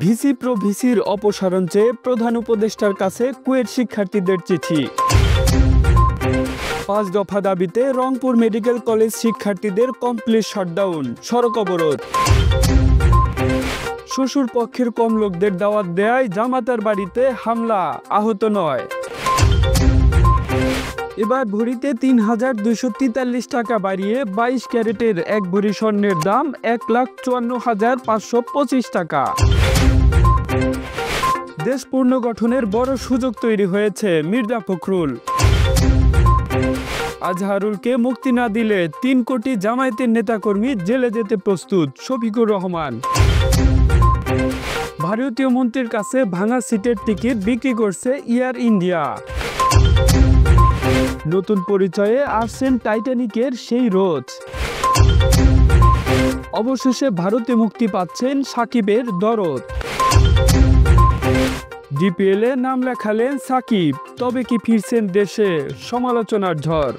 VC pro ভিসির অপসারণ চেয়ে প্রধান উপদেষ্টার কাছে কুয়েট শিক্ষার্থীদের চিঠি। 5 দফা দাবিতে রংপুর মেডিকেল কলেজ শিক্ষার্থীদের কমপ্লিট শাটডাউন, সড়ক অবরোধ। শ্বশুর পক্ষের কম লোকদের দাওয়াত দেয় জামাতার বাড়িতে হামলা, আহত 9। এবার ভরিতে ৩,২৪৩ টাকা বাড়িয়ে 22 ক্যারেটের 1 ভরি স্বর্ণের দাম ১,৫৪,৫২৫ টাকা। দেশ পুনর্গঠনের বড় সুযোগ তৈরি হয়েছে, মির্জা ফখরুল। আজহারুলকে মুক্তি না দিলে ৩ কোটি জামায়াতের নেতাকর্মী জেলে যেতে প্রস্তুত, শফিকুর রহমান। ভারতীয় মন্ত্রীর কাছে ভাঙা সিটের টিকিট বিক্রি করছে এয়ার ইন্ডিয়া। নতুন পরিচয়ে আসছেন টাইটানিকের সেই রোজ। অবশেষে ভারতে মুক্তি পাচ্ছেন সাকিবের দরদ। ডিপিএলে নাম লেখালেন সাকিব, তবে কি ফিরছেন দেশে? সমালোচনার ঝড়।